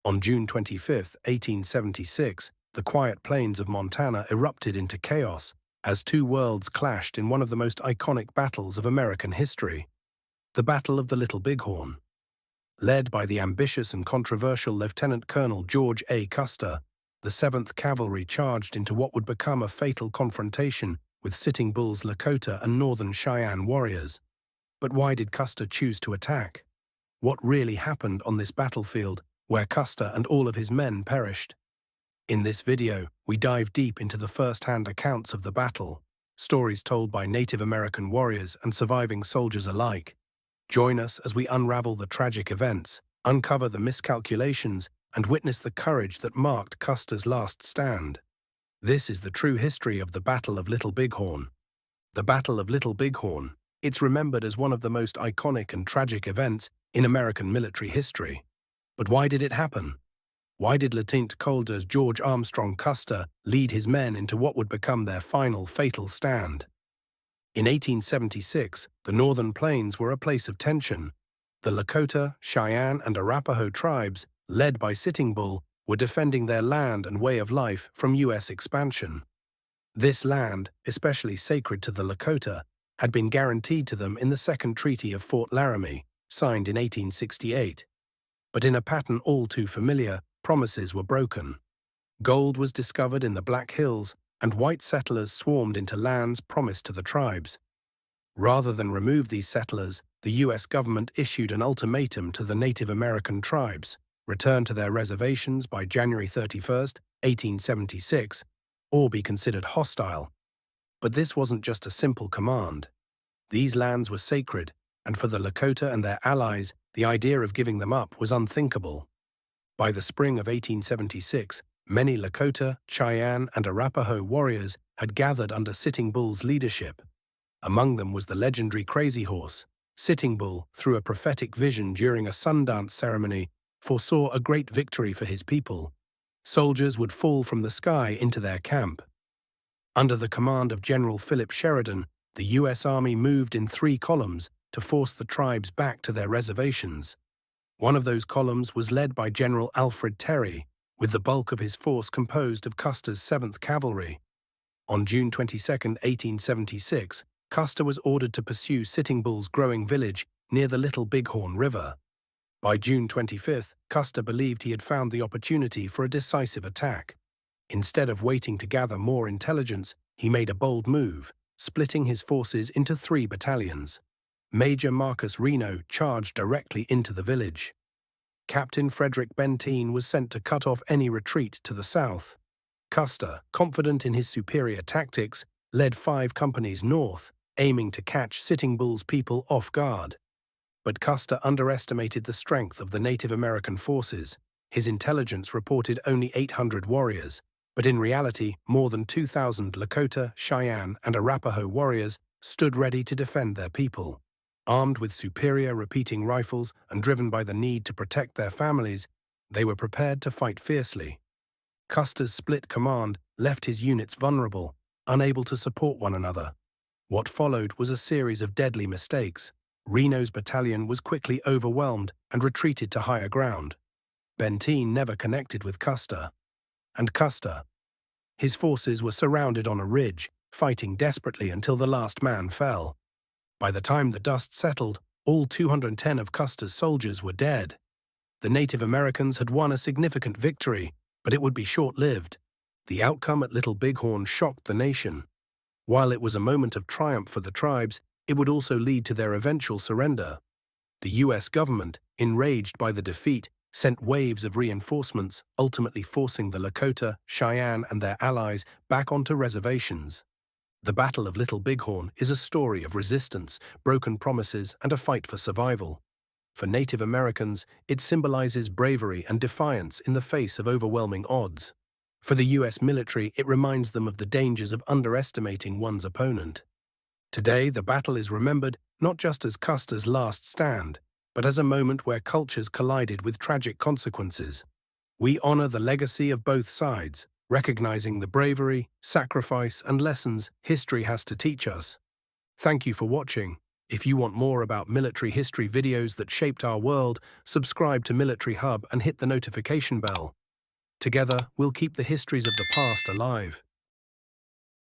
On June 25, 1876, the quiet plains of Montana erupted into chaos as two worlds clashed in one of the most iconic battles of American history, the Battle of the Little Bighorn. Led by the ambitious and controversial Lieutenant Colonel George A. Custer, the 7th Cavalry charged into what would become a fatal confrontation with Sitting Bull's Lakota and Northern Cheyenne warriors. But why did Custer choose to attack? What really happened on this battlefield where Custer and all of his men perished? In this video, we dive deep into the first-hand accounts of the battle, stories told by Native American warriors and surviving soldiers alike. Join us as we unravel the tragic events, uncover the miscalculations, and witness the courage that marked Custer's last stand. This is the true history of the Battle of Little Bighorn. The Battle of Little Bighorn. It's remembered as one of the most iconic and tragic events in American military history. But why did it happen? Why did Lieutenant Colonel George Armstrong Custer lead his men into what would become their final fatal stand? In 1876, the Northern Plains were a place of tension. The Lakota, Cheyenne, and Arapaho tribes, led by Sitting Bull, were defending their land and way of life from U.S. expansion. This land, especially sacred to the Lakota, had been guaranteed to them in the Second Treaty of Fort Laramie, signed in 1868. But in a pattern all too familiar, promises were broken. Gold was discovered in the Black Hills, and white settlers swarmed into lands promised to the tribes. Rather than remove these settlers, the U.S. government issued an ultimatum to the Native American tribes: return to their reservations by January 31, 1876, or be considered hostile. But this wasn't just a simple command. These lands were sacred, and for the Lakota and their allies, the idea of giving them up was unthinkable. By the spring of 1876, many Lakota, Cheyenne, and Arapaho warriors had gathered under Sitting Bull's leadership. Among them was the legendary Crazy Horse. Sitting Bull, through a prophetic vision during a Sundance ceremony, foresaw a great victory for his people. Soldiers would fall from the sky into their camp. Under the command of General Philip Sheridan, the U.S. Army moved in 3 columns to force the tribes back to their reservations. One of those columns was led by General Alfred Terry, with the bulk of his force composed of Custer's 7th Cavalry. On June 22, 1876, Custer was ordered to pursue Sitting Bull's growing village near the Little Bighorn River. By June 25, Custer believed he had found the opportunity for a decisive attack. Instead of waiting to gather more intelligence, he made a bold move, splitting his forces into 3 battalions. Major Marcus Reno charged directly into the village. Captain Frederick Benteen was sent to cut off any retreat to the south. Custer, confident in his superior tactics, led 5 companies north, aiming to catch Sitting Bull's people off guard. But Custer underestimated the strength of the Native American forces. His intelligence reported only 800 warriors, but in reality, more than 2,000 Lakota, Cheyenne, and Arapaho warriors stood ready to defend their people. Armed with superior repeating rifles and driven by the need to protect their families, they were prepared to fight fiercely. Custer's split command left his units vulnerable, unable to support one another. What followed was a series of deadly mistakes. Reno's battalion was quickly overwhelmed and retreated to higher ground. Benteen never connected with Custer. And Custer. His forces were surrounded on a ridge, fighting desperately until the last man fell. By the time the dust settled, all 210 of Custer's soldiers were dead. The Native Americans had won a significant victory, but it would be short-lived. The outcome at Little Bighorn shocked the nation. While it was a moment of triumph for the tribes, it would also lead to their eventual surrender. The U.S. government, enraged by the defeat, sent waves of reinforcements, ultimately forcing the Lakota, Cheyenne, and their allies back onto reservations. The Battle of Little Bighorn is a story of resistance, broken promises, and a fight for survival. For Native Americans, it symbolizes bravery and defiance in the face of overwhelming odds. For the U.S. military, it reminds them of the dangers of underestimating one's opponent. Today, the battle is remembered not just as Custer's last stand, but as a moment where cultures collided with tragic consequences. We honor the legacy of both sides, recognizing the bravery, sacrifice, and lessons history has to teach us. Thank you for watching. If you want more about military history videos that shaped our world, subscribe to Military Hub and hit the notification bell. Together, we'll keep the histories of the past alive.